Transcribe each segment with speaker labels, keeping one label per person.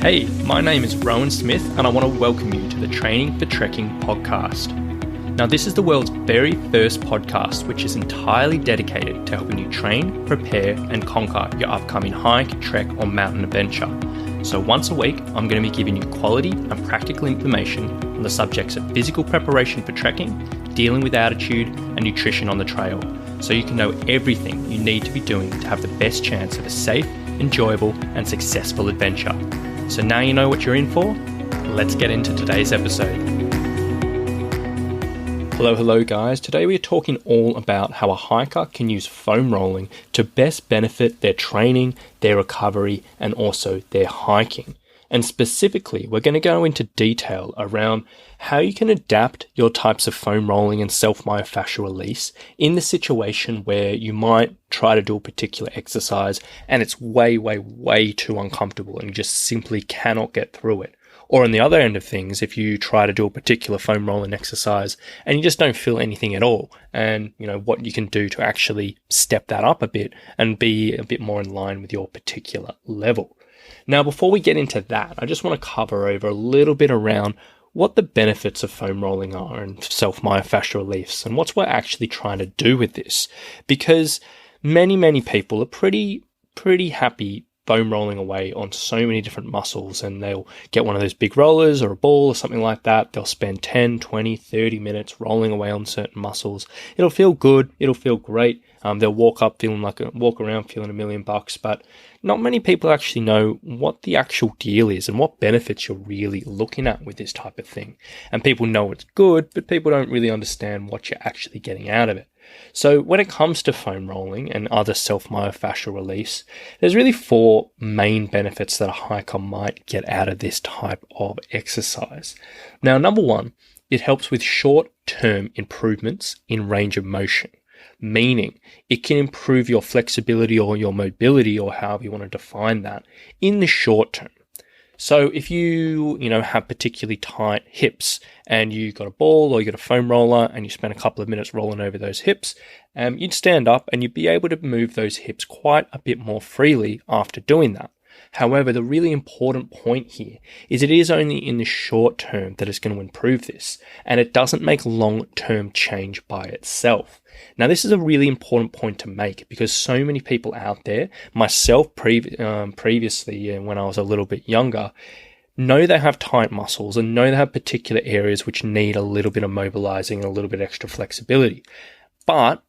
Speaker 1: Hey, my name is Rowan Smith and I want to welcome you to the Training for Trekking podcast. Now, this is the world's very first podcast which is entirely dedicated to helping you train, prepare and conquer your upcoming hike, trek or mountain adventure. So once a week, I'm going to be giving you quality and practical information on the subjects of physical preparation for trekking, dealing with altitude and nutrition on the trail, so you can know everything you need to be doing to have the best chance of a safe, enjoyable and successful adventure. So now you know what you're in for. Let's get into today's episode. Hello guys. Today we are talking all about how a hiker can use foam rolling to best benefit their training, their recovery, and also their hiking. And specifically, we're going to go into detail around how you can adapt your types of foam rolling and self-myofascial release in the situation where you might try to do a particular exercise and it's way too uncomfortable and you just simply cannot get through it. Or on the other end of things, if you try to do a particular foam rolling exercise and you just don't feel anything at all, and you know what you can do to actually step that up a bit and be a bit more in line with your particular level. Now, before we get into that, I just want to cover over a little bit around what the benefits of foam rolling are and self-myofascial reliefs and what we're actually trying to do with this. Because many people are pretty happy foam rolling away on so many different muscles, and they'll get one of those big rollers or a ball or something like that. They'll spend 10, 20, 30 minutes rolling away on certain muscles. It'll feel good. It'll feel great. They'll walk around feeling $1 million, but not many people actually know what the actual deal is and what benefits you're really looking at with this type of thing. And people know it's good, but people don't really understand what you're actually getting out of it. So when it comes to foam rolling and other self-myofascial reliefs, there's really 4 main benefits that a hiker might get out of this type of exercise. Now, number 1, it helps with short-term improvements in range of motion, meaning it can improve your flexibility or your mobility, or however you want to define that, in the short term. So if you have particularly tight hips and you got a ball or you got a foam roller and you spend a couple of minutes rolling over those hips, you'd stand up and you'd be able to move those hips quite a bit more freely after doing that. However, the really important point here is it is only in the short term that it's going to improve this, and it doesn't make long-term change by itself. Now, this is a really important point to make because so many people out there, myself previously when I was a little bit younger, know they have tight muscles and know they have particular areas which need a little bit of mobilizing and a little bit extra flexibility. But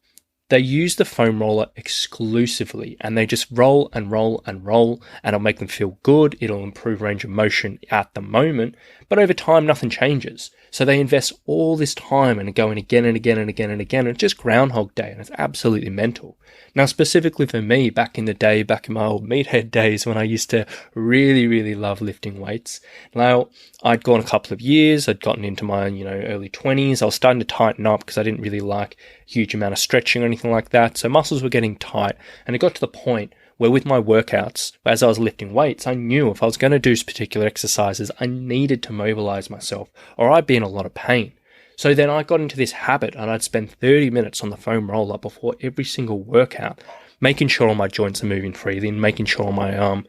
Speaker 1: they use the foam roller exclusively and they just roll and it'll make them feel good. It'll improve range of motion at the moment, but over time, nothing changes. So they invest all this time and going again and again. And it's just Groundhog Day and it's absolutely mental. Now, specifically for me, back in the day, back in my old meathead days when I used to really love lifting weights. Now, I'd gone a couple of years. I'd gotten into my, early 20s. I was starting to tighten up because I didn't really like a huge amount of stretching or anything like that. So muscles were getting tight. And it got to the point where with my workouts, as I was lifting weights, I knew if I was going to do particular exercises, I needed to mobilize myself or I'd be in a lot of pain. So then I got into this habit and I'd spend 30 minutes on the foam roller before every single workout, making sure all my joints are moving freely and making sure my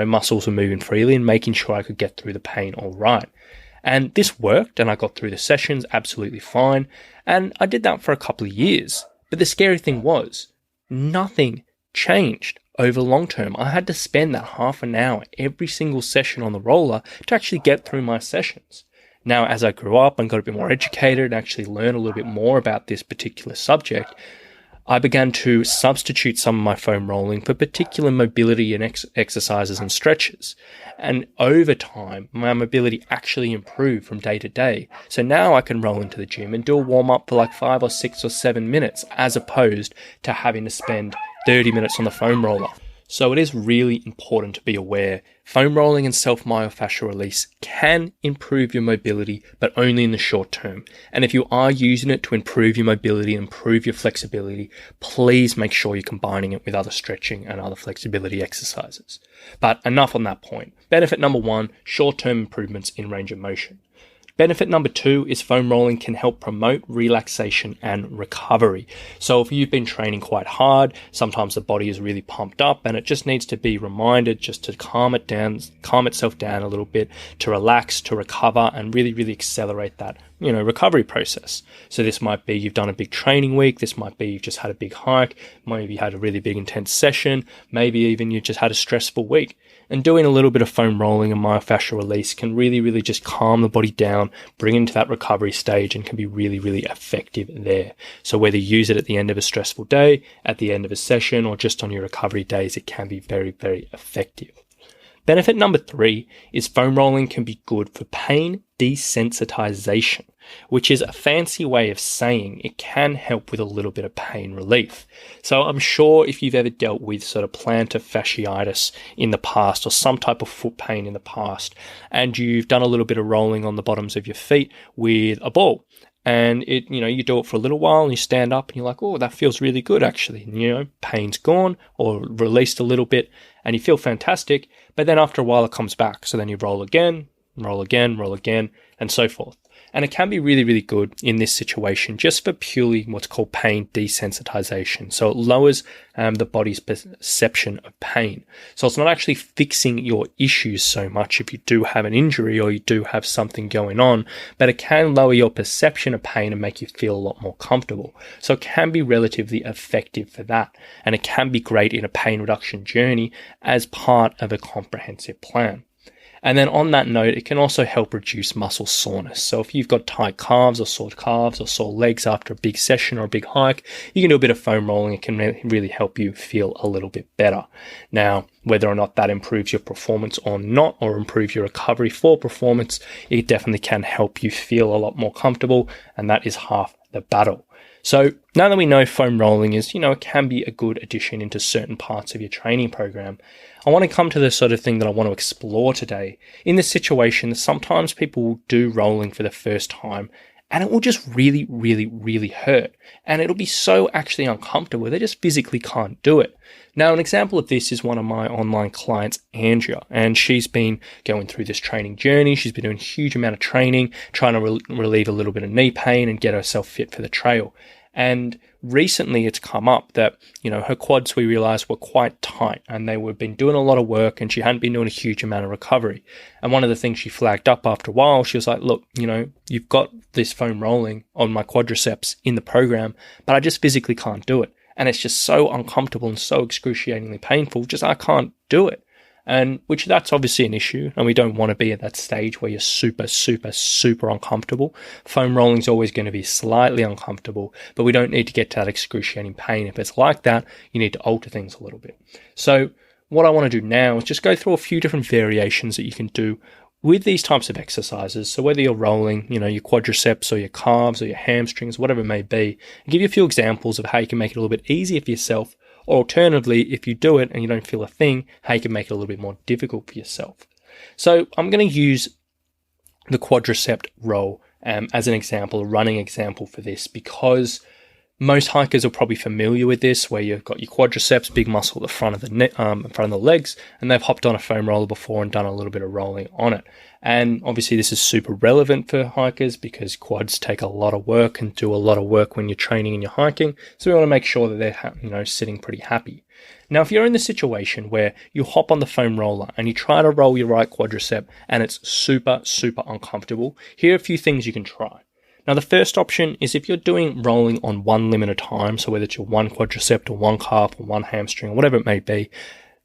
Speaker 1: muscles are moving freely and making sure I could get through the pain all right. And this worked and I got through the sessions absolutely fine. And I did that for a couple of years. But the scary thing was nothing changed over long term. I had to spend that half an hour every single session on the roller to actually get through my sessions. Now, as I grew up and got a bit more educated and actually learned a little bit more about this particular subject, I began to substitute some of my foam rolling for particular mobility and exercises and stretches. And over time, my mobility actually improved from day to day. So now I can roll into the gym and do a warm up for like 5 or 6 or 7 minutes, as opposed to having to spend 30 minutes on the foam roller. So it is really important to be aware foam rolling and self-myofascial release can improve your mobility, but only in the short term. And if you are using it to improve your mobility and improve your flexibility, please make sure you're combining it with other stretching and other flexibility exercises. But enough on that point. Benefit number 1, short-term improvements in range of motion. Benefit number 2 is foam rolling can help promote relaxation and recovery. So if you've been training quite hard, sometimes the body is really pumped up and it just needs to be reminded just to calm itself down a little bit, to relax, to recover, and really, really accelerate that recovery process. So this might be you've done a big training week, this might be you've just had a big hike, maybe you had a really big intense session, maybe even you just had a stressful week. And doing a little bit of foam rolling and myofascial release can really, really just calm the body down, bring it into that recovery stage, and can be really, really effective there. So whether you use it at the end of a stressful day, at the end of a session, or just on your recovery days, it can be very, very effective. Benefit number 3 is foam rolling can be good for pain desensitization, which is a fancy way of saying it can help with a little bit of pain relief. So I'm sure if you've ever dealt with sort of plantar fasciitis in the past or some type of foot pain in the past, and you've done a little bit of rolling on the bottoms of your feet with a ball, and you do it for a little while and you stand up and you're like, oh, that feels really good actually. And, pain's gone or released a little bit and you feel fantastic. But then after a while it comes back. So then you roll again, and so forth. And it can be really, really good in this situation just for purely what's called pain desensitization. So it lowers the body's perception of pain. So it's not actually fixing your issues so much if you do have an injury or you do have something going on, but it can lower your perception of pain and make you feel a lot more comfortable. So it can be relatively effective for that. And it can be great in a pain reduction journey as part of a comprehensive plan. And then on that note, it can also help reduce muscle soreness. So if you've got tight calves or sore legs after a big session or a big hike, you can do a bit of foam rolling. It can really help you feel a little bit better. Now, whether or not that improves your performance or not, or improve your recovery for performance, it definitely can help you feel a lot more comfortable. And that is half the battle. So now that we know foam rolling is, it can be a good addition into certain parts of your training program, I want to come to the sort of thing that I want to explore today. In this situation, sometimes people will do rolling for the first time and it will just really, really, really hurt. And it'll be so actually uncomfortable. They just physically can't do it. Now, an example of this is one of my online clients, Andrea, and she's been going through this training journey. She's been doing a huge amount of training, trying to relieve a little bit of knee pain and get herself fit for the trail. And recently it's come up that, her quads, we realized, were quite tight and they were been doing a lot of work and she hadn't been doing a huge amount of recovery. And one of the things she flagged up after a while, she was like, look, you've got this foam rolling on my quadriceps in the program, but I just physically can't do it. And it's just so uncomfortable and so excruciatingly painful, I can't do it. And which that's obviously an issue, and we don't want to be at that stage where you're super, super, super uncomfortable. Foam rolling is always going to be slightly uncomfortable, but we don't need to get to that excruciating pain. If it's like that, you need to alter things a little bit. So what I want to do now is just go through a few different variations that you can do with these types of exercises. So whether you're rolling, your quadriceps or your calves or your hamstrings, whatever it may be, I'll give you a few examples of how you can make it a little bit easier for yourself. Or alternatively, if you do it and you don't feel a thing, how you can make it a little bit more difficult for yourself. So I'm going to use the quadricep roll as an example, a running example for this, because most hikers are probably familiar with this, where you've got your quadriceps, big muscle at the front of the legs, and they've hopped on a foam roller before and done a little bit of rolling on it. And obviously this is super relevant for hikers because quads take a lot of work and do a lot of work when you're training and you're hiking. So we want to make sure that they're, sitting pretty happy. Now, if you're in the situation where you hop on the foam roller and you try to roll your right quadricep and it's super, super uncomfortable, here are a few things you can try. Now, the first option is if you're doing rolling on one limb at a time, so whether it's your one quadricep or one calf or one hamstring or whatever it may be,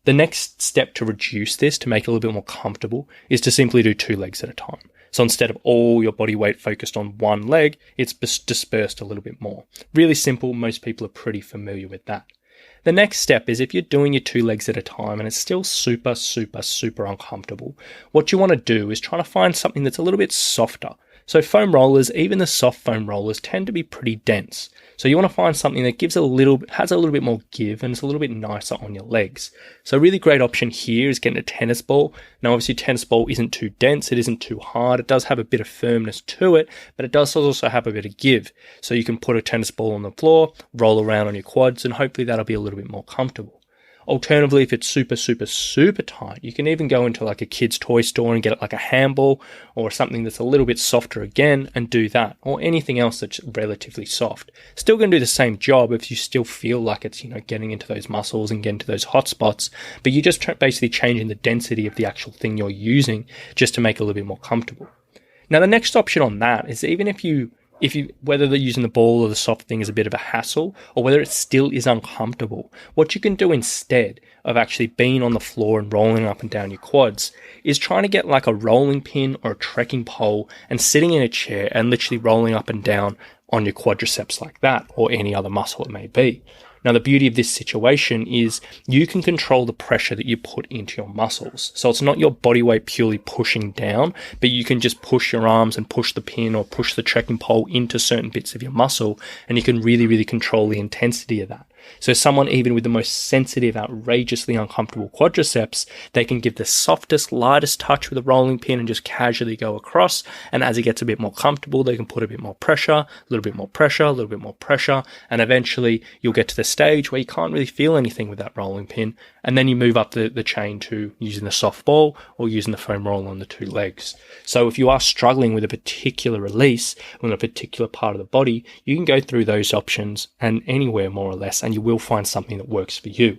Speaker 1: the next step to reduce this, to make it a little bit more comfortable, is to simply do 2 legs at a time. So instead of all your body weight focused on one leg, it's dispersed a little bit more. Really simple. Most people are pretty familiar with that. The next step is if you're doing your 2 legs at a time and it's still super, super, super uncomfortable, what you want to do is try to find something that's a little bit softer. So foam rollers, even the soft foam rollers, tend to be pretty dense. So you want to find something that has a little bit more give and it's a little bit nicer on your legs. So a really great option here is getting a tennis ball. Now obviously tennis ball isn't too dense, it isn't too hard, it does have a bit of firmness to it, but it does also have a bit of give. So you can put a tennis ball on the floor, roll around on your quads, and hopefully that'll be a little bit more comfortable. Alternatively, if it's super, super, super tight, you can even go into like a kid's toy store and get it like a handball or something that's a little bit softer again and do that, or anything else that's relatively soft. Still going to do the same job if you still feel like it's, getting into those muscles and getting to those hot spots, but you're just basically changing the density of the actual thing you're using just to make it a little bit more comfortable. Now, the next option on that is even if you whether they're using the ball or the soft thing is a bit of a hassle, or whether it still is uncomfortable, what you can do instead of actually being on the floor and rolling up and down your quads is trying to get like a rolling pin or a trekking pole and sitting in a chair and literally rolling up and down on your quadriceps like that, or any other muscle it may be. Now, the beauty of this situation is you can control the pressure that you put into your muscles. So it's not your body weight purely pushing down, but you can just push your arms and push the pin or push the trekking pole into certain bits of your muscle, and you can really, really control the intensity of that. So someone even with the most sensitive, outrageously uncomfortable quadriceps, they can give the softest, lightest touch with a rolling pin and just casually go across. And as it gets a bit more comfortable, they can put a bit more pressure, a little bit more pressure, a little bit more pressure. And eventually you'll get to the stage where you can't really feel anything with that rolling pin. And then you move up the chain to using the soft ball or using the foam roller on the two legs. So if you are struggling with a particular release on a particular part of the body, you can go through those options and anywhere more or less, and you will find something that works for you.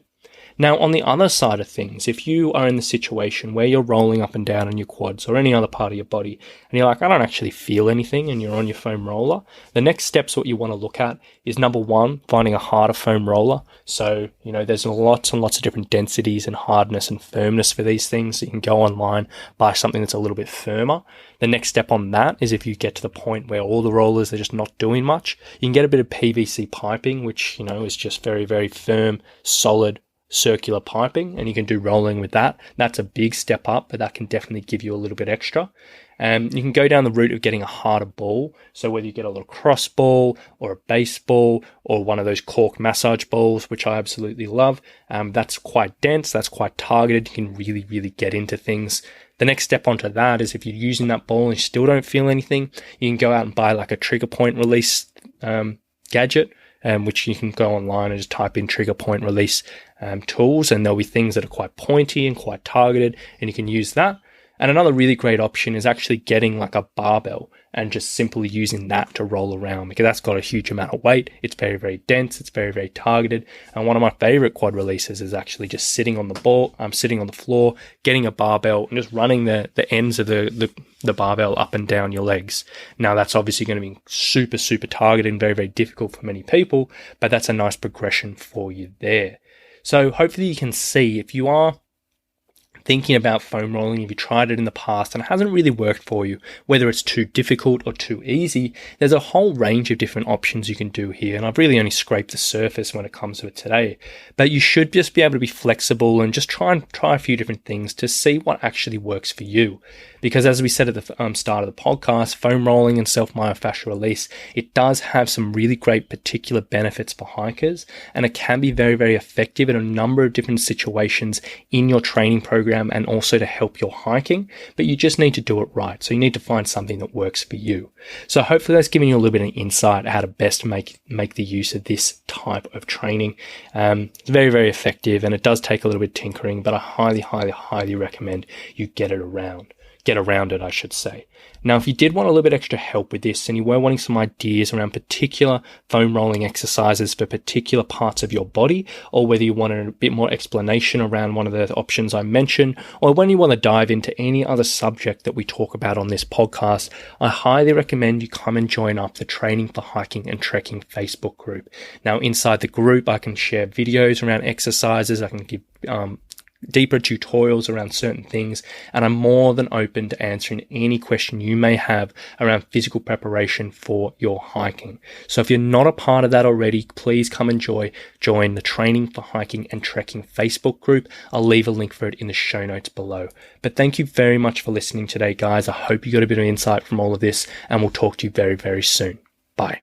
Speaker 1: Now, on the other side of things, if you are in the situation where you're rolling up and down on your quads or any other part of your body, and you're like, I don't actually feel anything, and you're on your foam roller, the next steps what you want to look at is, number one, finding a harder foam roller. So, there's lots and lots of different densities and hardness and firmness for these things. So you can go online, buy something that's a little bit firmer. The next step on that is if you get to the point where all the rollers are just not doing much, you can get a bit of PVC piping, which, is just very, very firm, solid, circular piping, and you can do rolling with that. That's a big step up, but that can definitely give you a little bit extra. You can go down the route of getting a harder ball. So whether you get a little cross ball or a baseball or one of those cork massage balls, which I absolutely love, that's quite dense, that's quite targeted. You can really, really get into things. The next step onto that is if you're using that ball and you still don't feel anything, you can go out and buy like a trigger point release gadget, which you can go online and just type in trigger point release tools, and there'll be things that are quite pointy and quite targeted, and you can use that. And another really great option is actually getting like a barbell and just simply using that to roll around, because that's got a huge amount of weight. It's very, very dense. It's very, very targeted. And one of my favorite quad releases is actually just sitting on the floor, getting a barbell and just running the ends of the barbell up and down your legs. Now, that's obviously going to be super, super targeted and very, very difficult for many people, but that's a nice progression for you there. So hopefully you can see, if you are thinking about foam rolling, if you tried it in the past and it hasn't really worked for you, whether it's too difficult or too easy, there's a whole range of different options you can do here. And I've really only scraped the surface when it comes to it today. But you should just be able to be flexible and just try a few different things to see what actually works for you. Because as we said at the start of the podcast, foam rolling and self-myofascial release, it does have some really great particular benefits for hikers, and it can be very, very effective in a number of different situations in your training program and also to help your hiking, but you just need to do it right. So you need to find something that works for you. So hopefully that's given you a little bit of insight how to best make the use of this type of training. It's very, very effective, and it does take a little bit of tinkering, but I highly, highly, highly recommend you get around it, I should say. Now, if you did want a little bit extra help with this and you were wanting some ideas around particular foam rolling exercises for particular parts of your body, or whether you wanted a bit more explanation around one of the options I mentioned, or when you want to dive into any other subject that we talk about on this podcast, I highly recommend you come and join up the Training for Hiking and Trekking Facebook group. Now, inside the group, I can share videos around exercises, I can give deeper tutorials around certain things, and I'm more than open to answering any question you may have around physical preparation for your hiking. So if you're not a part of that already, please come and join the Training for Hiking and Trekking Facebook group. I'll leave a link for it in the show notes below. But thank you very much for listening today, guys. I hope you got a bit of insight from all of this, and we'll talk to you very, very soon. Bye.